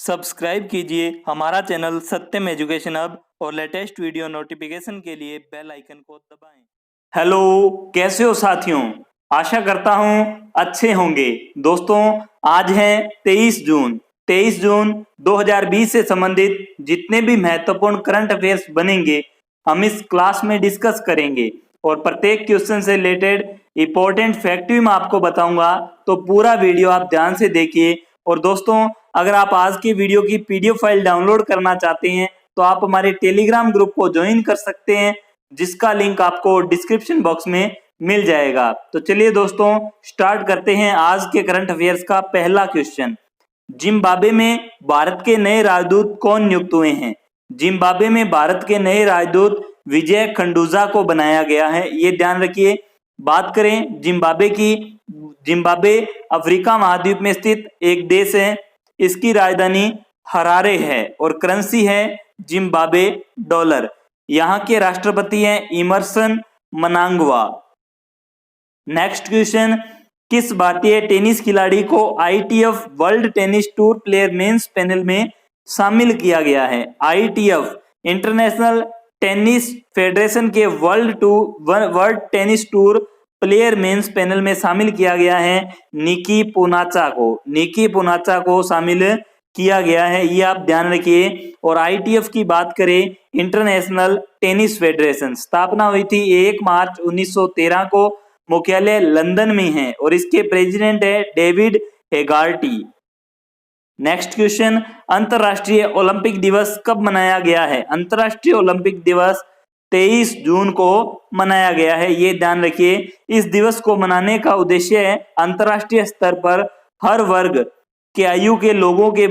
Subscribe कीजिए हमारा channel सत्यम education hub और लेटेस्ट वीडियो नोटिफिकेशन के लिए बेल आइकन को दबाएं। हेलो, कैसे हो साथियों? आशा करता हूं अच्छे होंगे। दोस्तों, आज है 23 जून 2020 से संबंधित जितने भी महत्वपूर्ण करंट अफेयर्स बनेंगे हम इस क्लास में डिस्कस करेंगे और प्रत्येक क्वेश्चन से रिलेटेड इंपॉर्टेंट फैक्ट भी मैं आपको बताऊंगा, तो पूरा वीडियो आप ध्यान से देखिए। और दोस्तों, अगर आप आज की वीडियो की पीडीएफ फाइल डाउनलोड करना चाहते हैं तो आप हमारे टेलीग्राम ग्रुप को ज्वाइन कर सकते हैं, जिसका लिंक आपको डिस्क्रिप्शन बॉक्स में मिल जाएगा। तो चलिए दोस्तों, स्टार्ट करते हैं आज के करंट अफेयर्स का पहला क्वेश्चन। जिम्बाब्वे में भारत के नए राजदूत कौन नियुक्त हुए हैं? जिम्बाब्वे में भारत के नए राजदूत विजय खंडूजा को बनाया गया है, ये ध्यान रखिए। बात करें जिम्बाब्वे की, जिम्बाब्वे अफ्रीका महाद्वीप में स्थित एक देश है। इसकी राजधानी हरारे है और करेंसी है जिम्बाब्वे डॉलर। यहाँ के राष्ट्रपति हैं इमरसन मनांगवा। नेक्स्ट क्वेश्चन, किस भारतीय टेनिस खिलाड़ी को ITF world tennis tour player men's panel में शामिल किया गया है? ITF इंटरनेशनल टेनिस फेडरेशन के world tennis tour player men's panel में शामिल किया गया है निकी पूनाचा को शामिल किया गया है, ये आप ध्यान रखिए। और ITF की बात करें, इंटरनेशनल टेनिस फेडरेशन, स्थापना हुई थी 1 मार्च 1913 को, मुख्यालय लंदन में है और इसके प्रेसिडेंट है डेविड हेगार्टी। नेक्स्ट क्वेश्चन, अंतरराष्ट्रीय ओलंपिक दिवस कब मनाया गया है? अंतरराष्ट्रीय ओलंपिक दिवस 23 जून को मनाया गया है, ये ध्यान रखिए। इस दिवस को मनाने का उद्देश्य है अंतरराष्ट्रीय स्तर पर हर वर्ग के आयु के लोगों के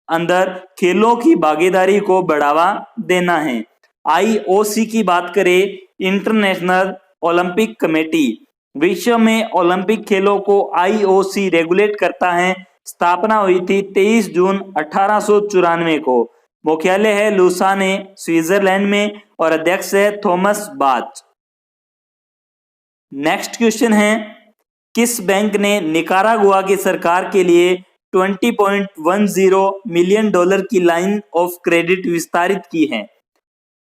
अंदर खेलों की भागीदारी को बढ़ावा देना है। IOC की बात करें, इंटरनेशनल ओलंपिक कमेटी, विश्व में ओलंपिक खेलों को IOC रेगुलेट करता है। स्थापना हुई थी 23 जून 1894 को, मुख्यालय है लुसाने स्विट्जरलैंड में और अध्यक्ष है थॉमस बाच। नेक्स्ट क्वेश्चन है, किस बैंक ने निकारागुआ की सरकार के लिए $20.10 मिलियन की लाइन ऑफ क्रेडिट विस्तारित की है?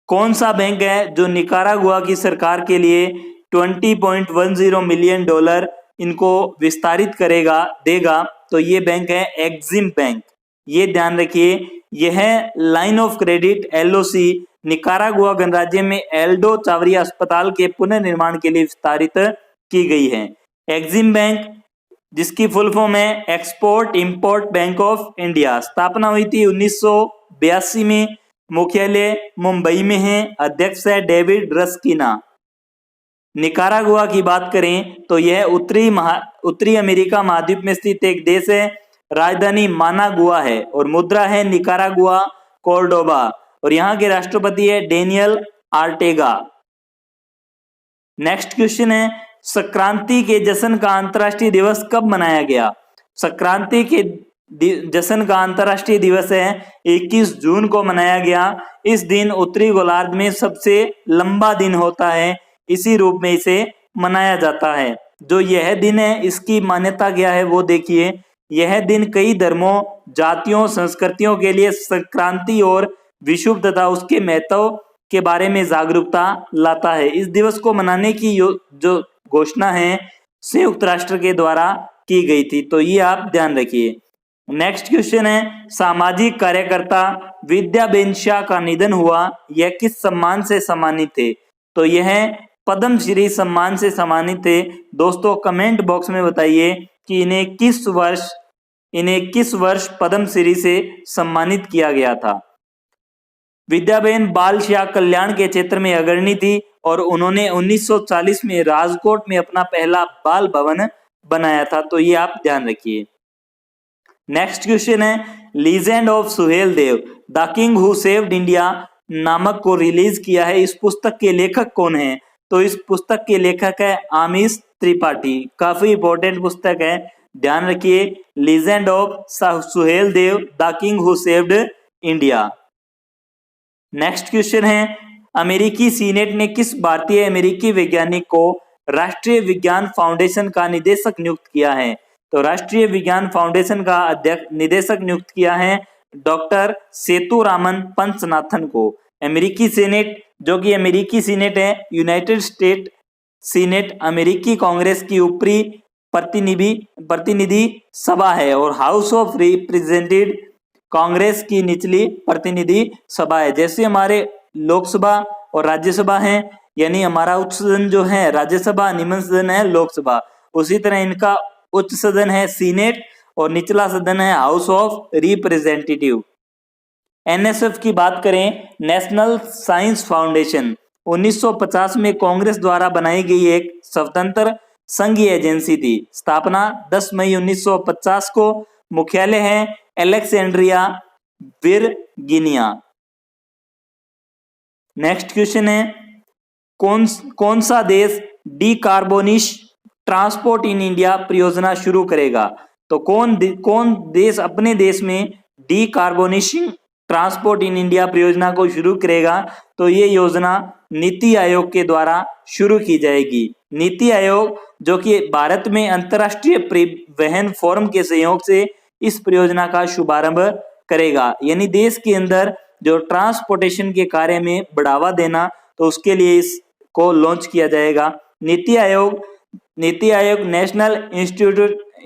कौन सा बैंक है जो निकारागुआ की सरकार के लिए $20.10 मिलियन इनको विस्तारित देगा? तो ये बैंक है एक्सिम बैंक, ये ध्यान रखिए। यह line of credit LOC Nicaragua गणराज्य में एल्डो चावरिया अस्पताल के पुनर्निर्माण के लिए विस्तारित की गई है। एक्सिम बैंक, जिसकी फुल फॉर्म है export import bank of India, स्थापना हुई थी 1982 में, मुख्यालय मुंबई में है, अध्यक्ष है डेविड रस्किना। निकारागुआ की बात करें तो यह उत्तरी अमेरिका महाद्वीप में स्थित एक देश है। राजधानी मानागुआ है और मुद्रा है निकारागुआ कॉर्डोबा और यहाँ के राष्ट्रपति है डेनियल आर्टेगा। नेक्स्ट क्वेश्चन है, संक्रांति के जश्न का अंतर्राष्ट्रीय दिवस कब मनाया गया? संक्रांति के जश्न का अंतर्राष्ट्रीय दिवस है 21 जून को मनाया गया। इस दिन उत्तरी गोलार्ध में सबसे लंबा दिन होता है, इसी रूप में इसे मनाया जाता है। जो यह दिन है, इसकी मान्यता क्या है वो देखिए। यह दिन कई धर्मों, जातियों, संस्कृतियों के लिए संक्रांति और विषुव तथा उसके महत्व के बारे में जागरूकता लाता है। इस दिवस को मनाने की जो घोषणा है संयुक्त राष्ट्र के द्वारा की गई थी, तो ये आप ध्यान रखिए। नेक्स्ट क्वेश्चन है, सामाजिक कार्यकर्ता विद्याबेन शाह का निधन हुआ, यह किस सम्मान से सम्मानित थे? तो यह पद्मश्री सम्मान से सम्मानित थे। दोस्तों, कमेंट बॉक्स में बताइए कि इन्हें किस वर्ष पद्मश्री से सम्मानित किया गया था। विद्याबेन बाल शाह कल्याण के क्षेत्र में अग्रणी थी और उन्होंने 1940 में राजकोट में अपना पहला बाल भवन बनाया था, तो ये आप ध्यान रखिए। नेक्स्ट क्वेश्चन है, legend of Suhel Dev the king who saved India नामक को रिलीज किया है, इस पुस्तक के लेखक कौन है? तो इस पुस्तक के लेखक है आमिश त्रिपाठी। काफी इंपॉर्टेंट पुस्तक है, ध्यान रखिए। Legend of Suhel Dev the king who saved India. Next question है, अमेरिकी सीनेट ने किस भारतीय अमेरिकी वैज्ञानिक को राष्ट्रीय विज्ञान फाउंडेशन का निदेशक नियुक्त किया है? तो राष्ट्रीय विज्ञान फाउंडेशन का निदेशक नियुक्त किया है डॉक्टर सेतुरामन पंचनाथन को। अमेरिकी सीनेट, जो कि अमेरिकी सीनेट है, यूनाइटेड स्टेट सीनेट अमेरिकी कांग्रेस की ऊपरी प्रतिनिधि सभा है और हाउस ऑफ रिप्रेजेंटेटिव कांग्रेस की निचली प्रतिनिधि सभा है। जैसे हमारे लोकसभा और राज्यसभा हैं, यानी हमारा उच्च सदन जो है राज्यसभा, निम्न सदन है लोकसभा, उसी तरह इनका उच्च सदन है सीनेट और निचला सदन है हाउस ऑफ रिप्रेजेंटेटिव। एनएसएफ की बात करें, नेशनल साइंस फाउंडेशन 1950 में कांग्रेस द्वारा बनाई गई एक स्वतंत्र संघीय एजेंसी थी। स्थापना 10 मई 1950 को। मुख्यालय है अलेक्जेंड्रिया, वर्जीनिया। नेक्स्ट क्वेश्चन है, कौन सा देश डीकार्बोनिश ट्रांसपोर्ट इन इंडिया परियोजना शुरू करेगा? तो कौन देश अपने देश में डीकार्बोनिशिंग ट्रांसपोर्ट इन इंडिया परियोजना को शुरू करेगा? तो ये योजना नीति आयोग के द्वारा शुरू की जाएगी। नीति आयोग, जो कि भारत में अंतर्राष्ट्रीय परिवहन फोरम के सहयोग से इस परियोजना का शुभारंभ करेगा। यानी देश के अंदर जो ट्रांसपोर्टेशन के कार्य में बढ़ावा देना, तो उसके लिए इसको लॉन्च किया जाएगा। NITI Aayog national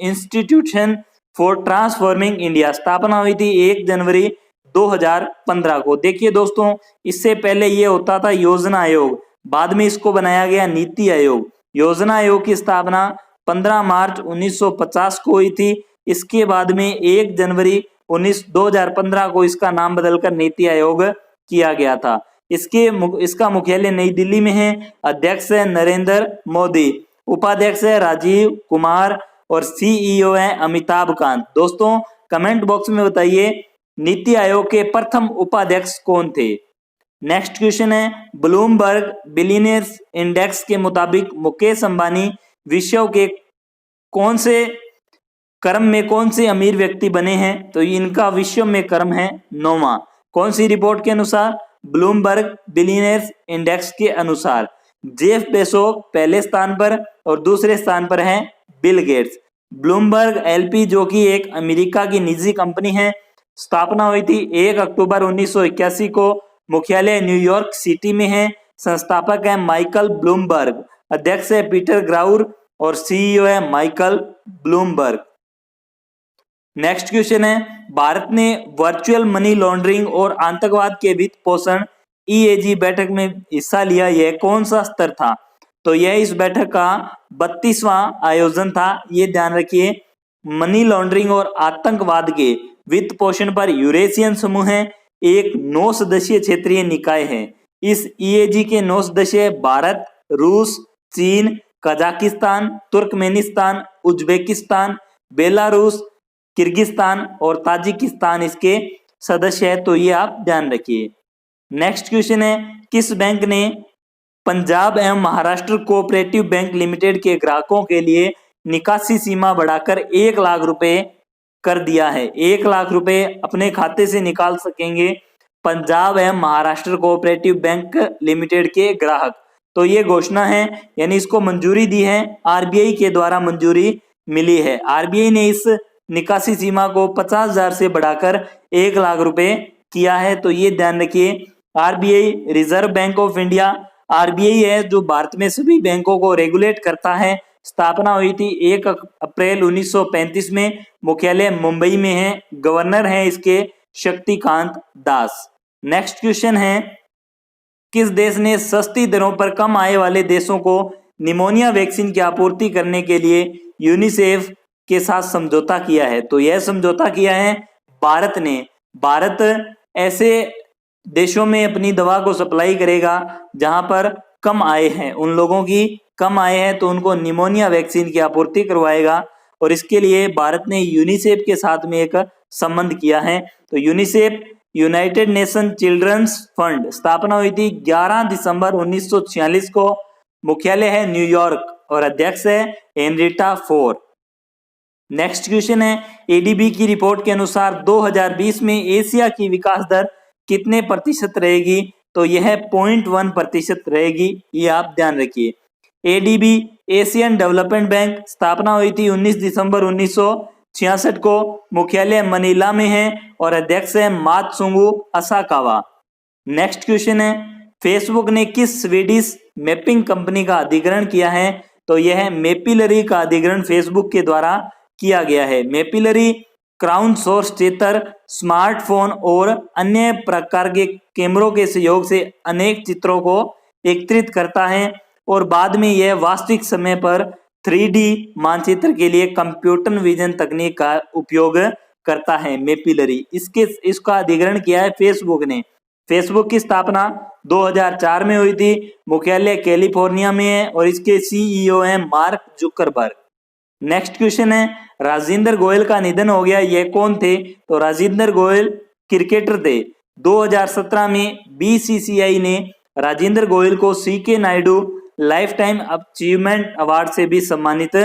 institution for transforming India, स्थापना हुई थी 1 जनवरी 2015 को। देखिए दोस्तों, इससे पहले ये होता था योजना आयोग, बाद में इसको बनाया गया नीति आयोग। योजना आयोग की स्थापना 15 मार्च 1950 को हुई थी। इसके बाद में 1 जनवरी 2015 को इसका नाम बदलकर नीति आयोग किया गया था। इसका मुख्यालय नई दिल्ली में है। अध्यक्ष है नरेंद्र मोदी, उपाध्यक्ष है राजीव कुमार और सीईओ है अमिताभ कांत। दोस्तों कमेंट बॉक्स में बताइए नीति आयोग के प्रथम उपाध्यक्ष कौन थे। नेक्स्ट क्वेश्चन है, ब्लूमबर्ग बिलियनियर्स इंडेक्स के मुताबिक मुकेश अंबानी विश्व के कौन से क्रम में कौन से अमीर व्यक्ति बने हैं? तो इनका विश्व में क्रम है 9वां। कौन सी रिपोर्ट के अनुसार? ब्लूमबर्ग बिलियनियर्स इंडेक्स के अनुसार। जेफ बेजोस पहले स्थान पर और दूसरे स्थान पर है बिल गेट्स। ब्लूमबर्ग एलपी, जो कि एक अमेरिका की निजी कंपनी है, स्थापना हुई थी 1 अक्टूबर 1981 को। मुख्यालय न्यूयॉर्क सिटी में है। संस्थापक है माइकल ब्लूमबर्ग, अध्यक्ष है पीटर ग्राउर और सीईओ है माइकल ब्लूमबर्ग। नेक्स्ट क्वेश्चन है, भारत ने वर्चुअल मनी लॉन्ड्रिंग और आतंकवाद के वित्त पोषण ईएजी बैठक में हिस्सा लिया। यह कौन सा स्तर था? तो यह इस बैठक का 32वां आयोजन था। ये ध्यान रखिए, मनी लॉन्ड्रिंग और आतंकवाद के वित्त पोषण पर यूरेशियन समूह है, एक 9 सदस्यीय क्षेत्रीय निकाय है। इस ईएजी के 9 सदस्य भारत, रूस, चीन, Kazakhstan, Turkmenistan, Uzbekistan, Belarus, Kyrgyzstan और ताजिकिस्तान इसके सदस्य है। तो ये आप ध्यान रखिए। नेक्स्ट क्वेश्चन है, किस बैंक ने पंजाब एवं महाराष्ट्र कोऑपरेटिव बैंक लिमिटेड के ग्राहकों के लिए निकासी सीमा बढ़ाकर 1 लाख रुपए कर दिया है? 1 लाख रुपए अपने खाते से निकाल सकेंगे पंजाब एवं महाराष्ट्र कोऑपरेटिव बैंक लिमिटेड के ग्राहक। तो ये घोषणा है, यानी इसको मंजूरी दी है, आरबीआई के द्वारा मंजूरी मिली है। आरबीआई ने इस निकासी सीमा को 50,000 से बढ़ाकर 1 लाख रुपए किया है। तो ये ध्यान रखिए, RBI reserve bank of India, RBI है जो भारत में सभी बैंकों को रेगुलेट करता है। स्थापना हुई थी 1 अप्रैल 1935 में। मुख्यालय मुंबई में है। गवर्नर है इसके शक्तिकांत दास। नेक्स्ट क्वेश्चन है, किस देश ने सस्ती दरों पर कम आय वाले देशों को निमोनिया वैक्सीन की आपूर्ति करने के लिए यूनिसेफ के साथ समझौता किया है? तो यह समझौता किया है भारत ने। भारत ऐसे देशों में अपनी दवा को सप्लाई करेगा जहां पर कम आय है, उन लोगों की कम आय है तो उनको निमोनिया वैक्सीन की आपूर्ति करवाएगा। और इसके लिए भारत ने यूनिसेफ के साथ में एक संबंध किया है। तो UNICEF united nation children's fund, स्थापना हुई थी 11 दिसंबर 1946 को। मुख्यालय है न्यूयॉर्क और अध्यक्ष है हेनरिटा फोर। नेक्स्ट क्वेश्चन है, एडीबी की रिपोर्ट के अनुसार 2020 में एशिया की विकास दर कितने प्रतिशत रहेगी? तो यह 0.1% रहेगी। ये आप ध्यान रखिए। एडीबी एशियन डेवलपमेंट बैंक, स्थापना हुई थी 19 दिसंबर 1966 को। मुख्यालय मनीला में है और अध्यक्ष है मात्सुंगु असाकावा। नेक्स्ट क्वेश्चन है, फेसबुक ने किस स्वीडिश मैपिंग कंपनी का अधिग्रहण किया है? तो यह है मेपिलरी का अधिग्रहण फेसबुक के द्वारा किया गया है। मेपिलरी क्राउन सोर्स चित्र, स्मार्टफोन और अन्य प्रकार के कैमरों के सहयोग से अनेक चित्रों को एकत्रित करता है और बाद में यह वास्तविक समय पर 3D मानचित्र के लिए कंप्यूटर विजन तकनीक का उपयोग करता है। मेपिलरी इसका अधिग्रहण किया है फेसबुक ने। फेसबुक की स्थापना 2004 में हुई थी। मुख्यालय कैलिफोर्निया में है और इसके CEO हैं मार्क जुकरबर्ग। नेक्स्ट क्वेश्चन है, राजेंद्र गोयल का निधन हो गया, यह कौन थे? तो राजेंद्र गोयल क्रिकेटर थे। 2017 में BCCI ने राजेंद्र गोयल को CK Naidu life time achievement award से भी सम्मानित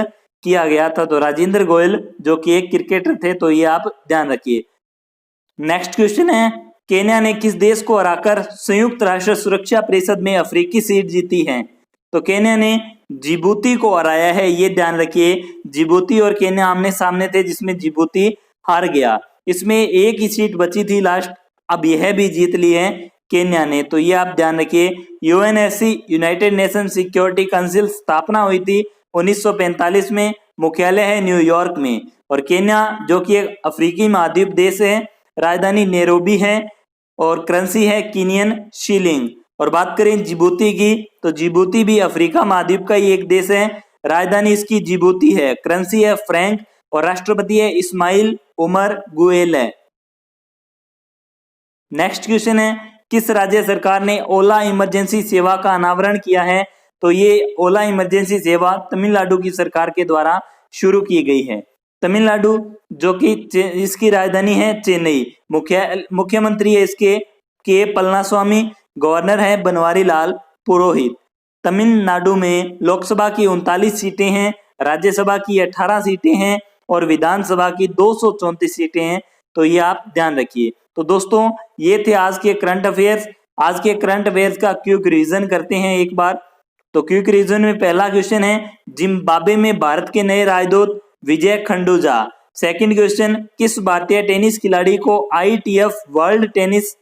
किया गया था। तो राजेंद्र गोयल जो कि एक क्रिकेटर थे, तो ये आप ध्यान रखिए। नेक्स्ट क्वेश्चन है, केन्या ने किस देश को हराकर संयुक्त राष्ट्र सुरक्षा परिषद में अफ्रीकी सीट जीती है? तो केन्या ने जिबूती को हराया है, ये ध्यान रखिए। जिबूती और केन्या आमने सामने थे, जिसमें जिबूती हार गया। इसमें एक ही सीट बची थी लास्ट, अब यह भी जीत ली है केन्या ने, तो ये आप ध्यान रखिए। UNSC United nation security council स्थापना हुई थी 1945 में। मुख्यालय है न्यूयॉर्क में। और केन्या जो कि एक अफ्रीकी महाद्वीप देश है, राजधानी नैरोबी है और करेंसी है केनियन शिलिंग। और बात करें जिबूती की, तो जिबूती भी अफ्रीका महाद्वीप का ही एक देश है। राजधानी इसकी जिबूती है, करेंसी है फ्रैंक और राष्ट्रपति है इस्माइल उमर गुएल है। नेक्स्ट क्वेश्चन है, किस राज्य सरकार ने ओला इमरजेंसी सेवा का अनावरण किया है? तो ये ओला इमरजेंसी सेवा तमिलनाडु की सरकार के द्वारा शुरू की गई है। तमिलनाडु जो कि इसकी राजधानी है चेन्नई। मुख्यमंत्री है इसके के पलनास्वामी, गवर्नर है बनवारी लाल पुरोहित। तमिलनाडु में लोकसभा की 39 सीटें हैं, राज्यसभा की 18 सीटें हैं और विधानसभा की 234 सीटें हैं, तो ये आप ध्यान रखिए। तो दोस्तों ये थे आज के करंट अफेयर्स। आज के करंट अफेयर्स का क्विक रिवीजन करते हैं एक बार। तो क्विक रिवीजन में पहला क्वेश्चन है, जिम्बाब्वे में भारत के नए राजदूत विजय खंडूजा। सेकंड क्वेश्चन, किस भारतीय टेनिस खिलाड़ी को ITF world tennis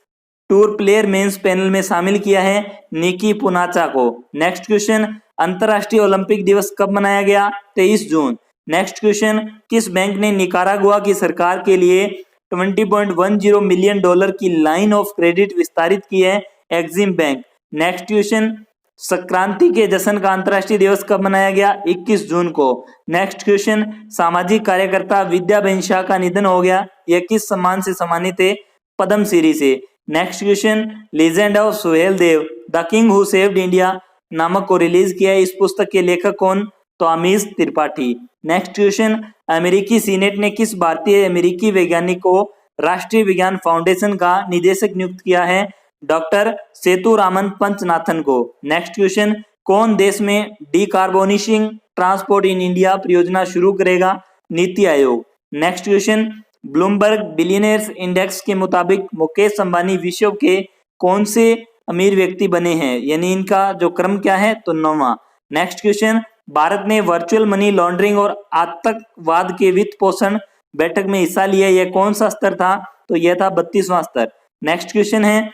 tour player men's panel में शामिल किया है? निकी पूनाचा को। नेक्स्ट क्वेश्चन, अंतरराष्ट्रीय ओलंपिक दिवस कब मनाया गया? 23 जून। नेक्स्ट क्वेश्चन, किस बैंक ने निकारागुआ की सरकार के लिए $20.10 मिलियन की लाइन ऑफ क्रेडिट विस्तारित की है? Exim bank. Next question, Sankranti के जश्न का अंतरराष्ट्रीय दिवस कब मनाया गया? 21 जून को। नेक्स्ट क्वेश्चन, सामाजिक कार्यकर्ता विद्याबेन शाह का निधन हो गया, यह किस सम्मान से सम्मानित थे? पद्मश्री से। Next question, legend of Suhel Dev the king who saved India नामक को रिलीज किया है, इस पुस्तक के लेखक कौन? तो अमीश त्रिपाठी। नेक्स्ट क्वेश्चन, अमेरिकी सीनेट ने किस भारतीय अमेरिकी वैज्ञानिक को राष्ट्रीय विज्ञान फाउंडेशन का निदेशक नियुक्त किया है? डॉक्टर सेतुरामन पंचनाथन को। नेक्स्ट क्वेश्चन, कौन देश में डिकार्बोनिशिंग ट्रांसपोर्ट इन इंडिया परियोजना शुरू करेगा? NITI Aayog. Next question, Bloomberg billionaires index के मुताबिक मुकेश अंबानी विश्व के कौन से अमीर व्यक्ति बने हैं, यानी इनका जो क्रम क्या है? तो 9वां। नेक्स्ट क्वेश्चन, भारत ने वर्चुअल मनी लॉन्ड्रिंग और आतंकवाद के वित्त पोषण बैठक में हिस्सा लिया, यह कौन सा स्तर था? तो यह था 32वां स्तर। नेक्स्ट क्वेश्चन है,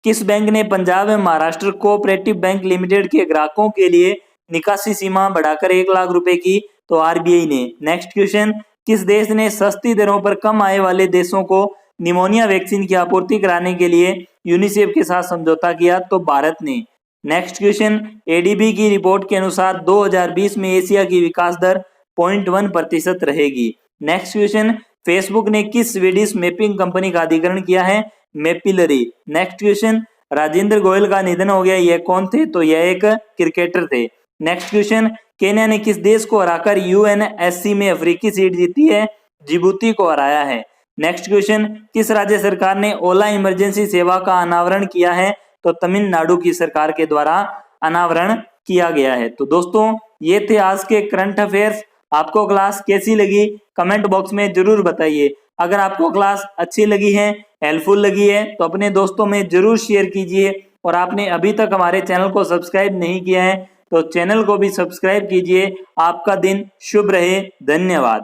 किस बैंक ने पंजाब एवं महाराष्ट्र कोऑपरेटिव बैंक लिमिटेड के ग्राहकों के लिए निकासी सीमा बढ़ाकर 1 लाख रुपए की? तो RBI ने। नेक्स्ट क्वेश्चन, किस देश ने सस्ती दरों पर कम आय वाले देशों को निमोनिया वैक्सीन की आपूर्ति कराने के लिए यूनिसेफ के साथ समझौता किया? तो भारत ने। नेक्स्ट क्वेश्चन, ADB की रिपोर्ट के अनुसार 2020 में एशिया की विकास दर 0.1% रहेगी। नेक्स्ट क्वेश्चन, फेसबुक ने किस स्वीडिश मैपिंग कंपनी का अधिग्रहण किया है? मेपिलरी। नेक्स्ट क्वेश्चन, राजेंद्र गोयल का निधन हो गया, यह कौन थे? तो यह एक क्रिकेटर थे। नेक्स्ट क्वेश्चन, केन्या ने किस देश को हराकर UNSC में अफ्रीकी सीट जीती है? जिबूती को हराया है। नेक्स्ट क्वेश्चन, किस राज्य सरकार ने ओला इमरजेंसी सेवा का अनावरण किया है? तो तमिलनाडु की सरकार के द्वारा अनावरण किया गया है। तो दोस्तों ये थे आज के करंट अफेयर्स। आपको क्लास कैसी लगी कमेंट बॉक्स में जरूर बताइए। अगर आपको क्लास अच्छी लगी है, हेल्पफुल लगी है, तो अपने दोस्तों में जरूर शेयर कीजिए। और आपने अभी तक हमारे चैनल को सब्सक्राइब नहीं किया है तो चैनल को भी सब्सक्राइब कीजिए। आपका दिन शुभ रहे। धन्यवाद।